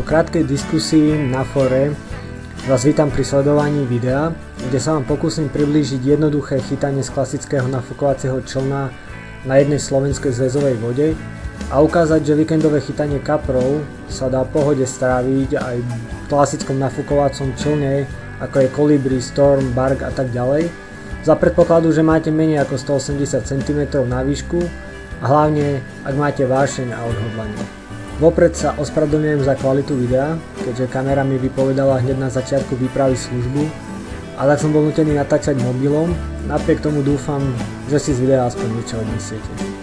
krátkej diskusii na fóre vás vítam pri sledovaní videa, kde sa vám pokúsim priblížiť jednoduché chytanie z klasického nafúkovacieho člna na jednej slovenskej zväzovej vode a ukázať, že víkendové chytanie kaprov sa dá v pohode stráviť aj v klasickom nafúkovacom člne, ako je Kolibri, Storm, Bark a tak ďalej, za predpokladu, že máte menej ako 180 cm na výšku a hlavne ak máte vášeň a odhodlanie. Vopred sa ospravedlňujem za kvalitu videa, keďže kamera mi vypovedala hneď na začiatku výpravy službu a tak som bol nutený natáčať mobilom, napriek tomu dúfam, že si z videa aspoň niečo odnesiete.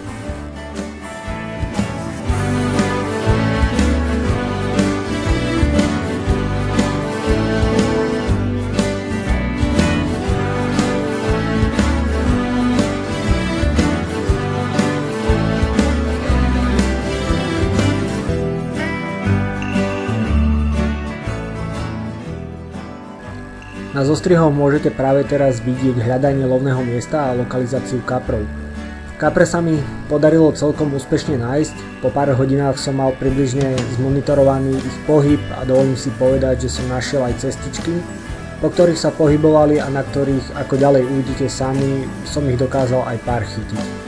Na zostrihoch môžete práve teraz vidieť hľadanie lovného miesta a lokalizáciu kaprov. Kapre sa mi podarilo celkom úspešne nájsť, po pár hodinách som mal približne zmonitorovaný ich pohyb a dovolím si povedať, že som našiel aj cestičky, po ktorých sa pohybovali a na ktorých, ako ďalej uvidíte sami, som ich dokázal aj pár chytiť.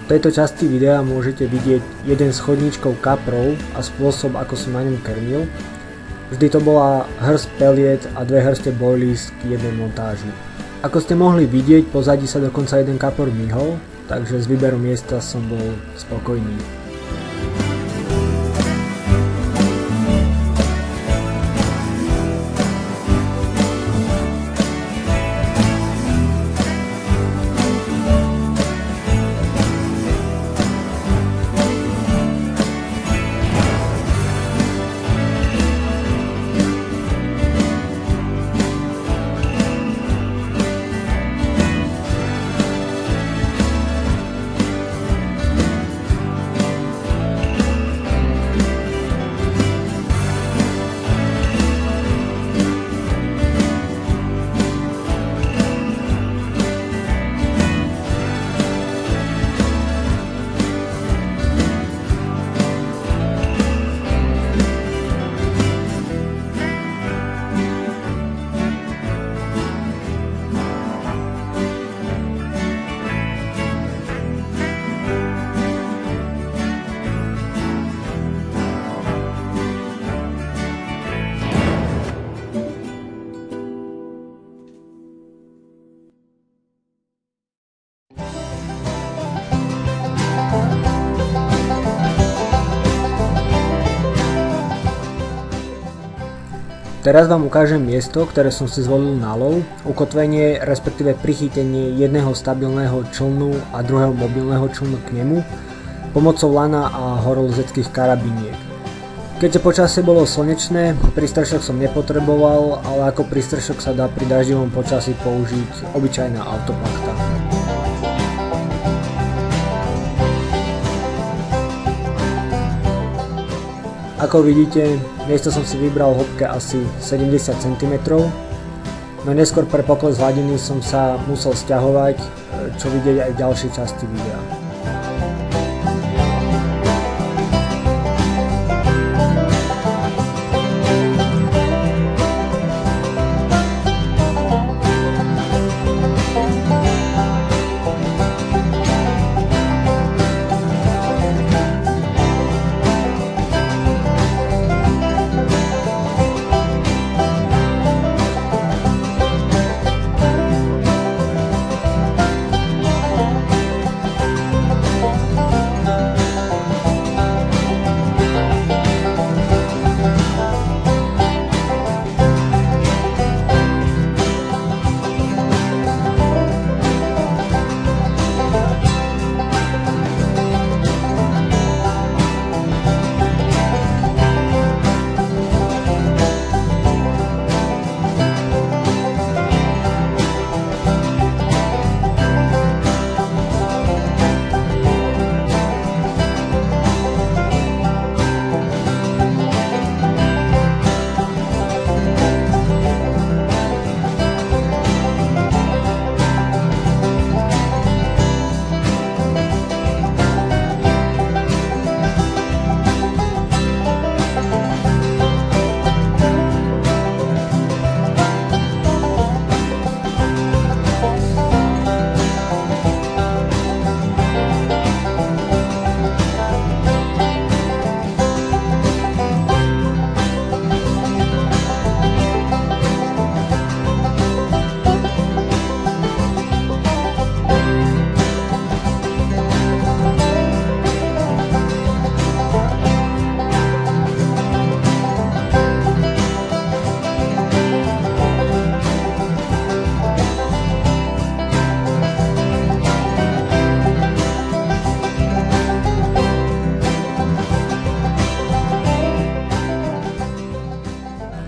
V tejto časti videa môžete vidieť jeden z chodníčkov kaprov a spôsob, ako som na ňom krmil. Vždy to bola hrst peliet a 2 hrste boilies k jednej montáži. Ako ste mohli vidieť, pozadí sa dokonca jeden kapor myhol, takže s výberom miesta som bol spokojný. Teraz vám ukážem miesto, ktoré som si zvolil na lov, ukotvenie, respektíve prichytenie jedného stabilného člnu a druhého mobilného člnu k nemu pomocou lana a horolezeckých karabiniek. Keďže počasie bolo slnečné, prístrešok som nepotreboval, ale ako prístrešok sa dá pri daždivom počasí použiť obyčajná autoplachta. Ako vidíte, miesto som si vybral v hĺbke asi 70 cm, no neskôr pre pokles hladiny som sa musel sťahovať, čo vidieť aj v ďalšej časti videa.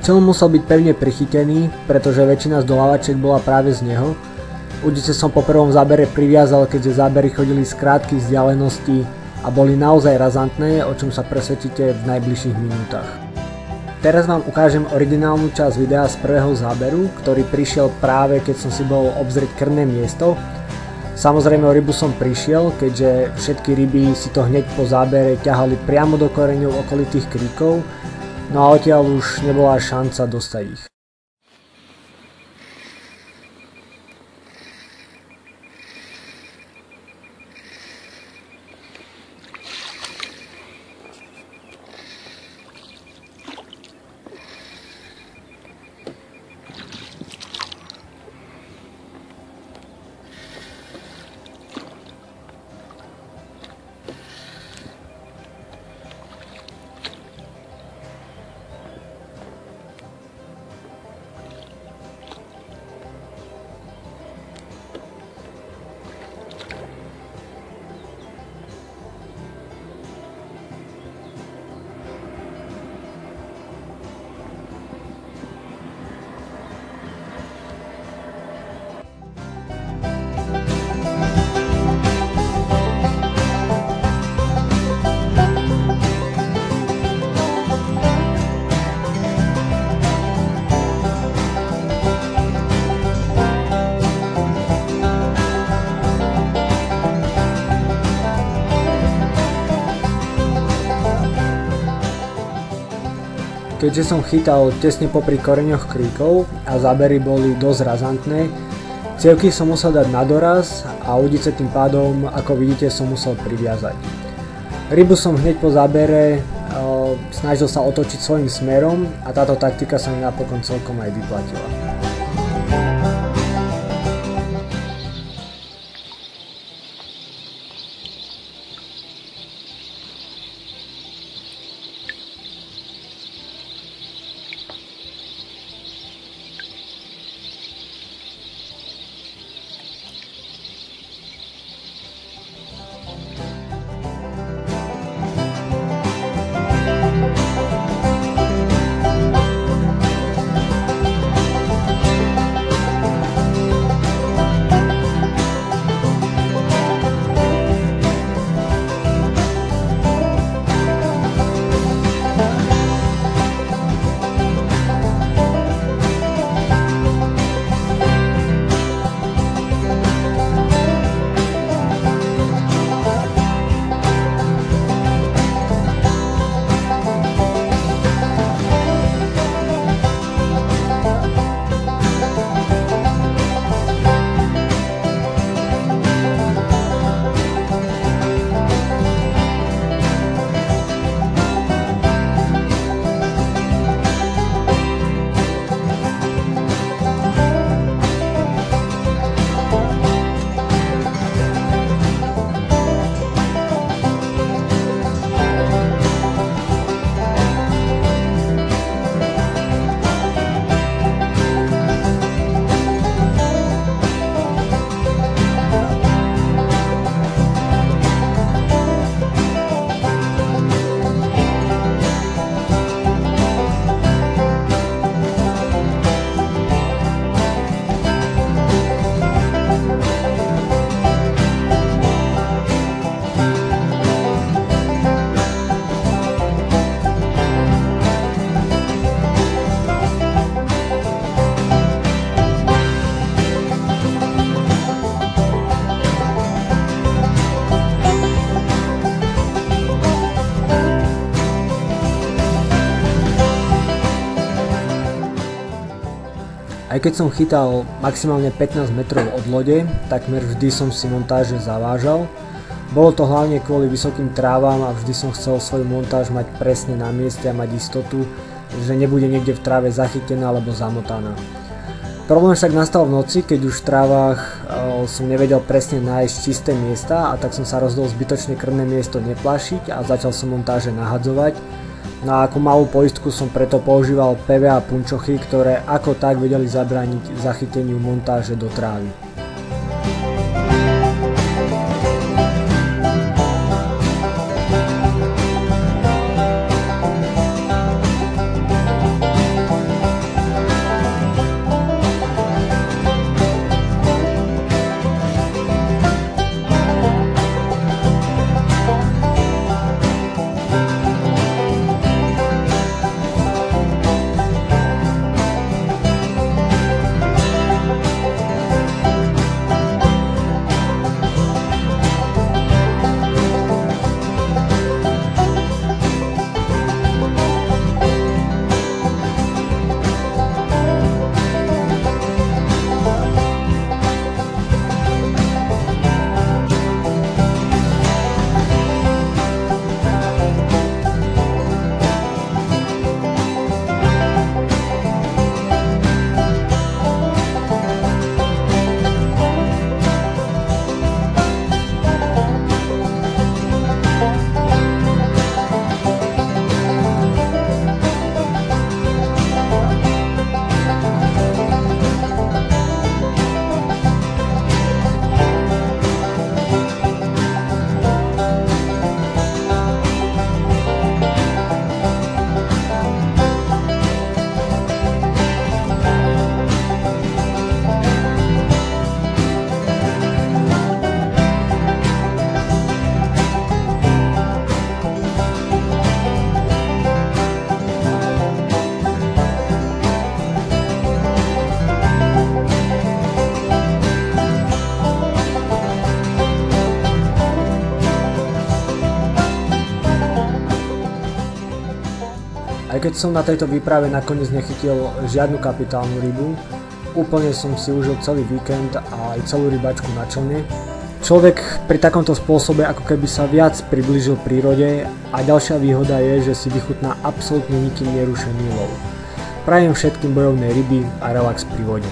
Čeln musel byť pevne prichytený, pretože väčšina zdolávačiek bola práve z neho. Udice som po prvom zábere priviazal, keďže zábery chodili z krátkych vzdialeností a boli naozaj razantné, o čom sa presvedčíte v najbližších minútach. Teraz vám ukážem originálnu časť videa z prvého záberu, ktorý prišiel práve keď som si bol obzrieť krmné miesto. Samozrejme o rybu som prišiel, keďže všetky ryby si to hneď po zábere ťahali priamo do koreňov okolitých kríkov, no a odtiaľ už nebola šanca dostať ich. Keďže som chytal tesne popri koreňoch kríkov a zábery boli dosť razantné, cievky som musel dať na doraz a udice tým pádom, ako vidíte, som musel priviazať. Rybu som hneď po zábere snažil sa otočiť svojím smerom a táto taktika sa mi napokon celkom aj vyplatila. Aj keď som chytal maximálne 15 metrov od lode, takmer vždy som si montáže zavážal. Bolo to hlavne kvôli vysokým trávam a vždy som chcel svoju montáž mať presne na mieste a mať istotu, že nebude niekde v tráve zachytená alebo zamotaná. Problém však nastal v noci, keď už v trávach som nevedel presne nájsť čisté miesta, a tak som sa rozhodol zbytočne krmné miesto neplášiť a začal som montáže nahadzovať. No a ako malú poistku som preto používal PVA punčochy, ktoré ako tak vedeli zabrániť zachyteniu montáže do trávy. Aj keď som na tejto výprave nakoniec nechytil žiadnu kapitálnu rybu, úplne som si užil celý víkend a aj celú rybačku na člne. Človek pri takomto spôsobe ako keby sa viac priblížil prírode a ďalšia výhoda je, že si vychutná absolútne nikým nerušený lov. Prajem všetkým bojovné ryby a relax pri vode.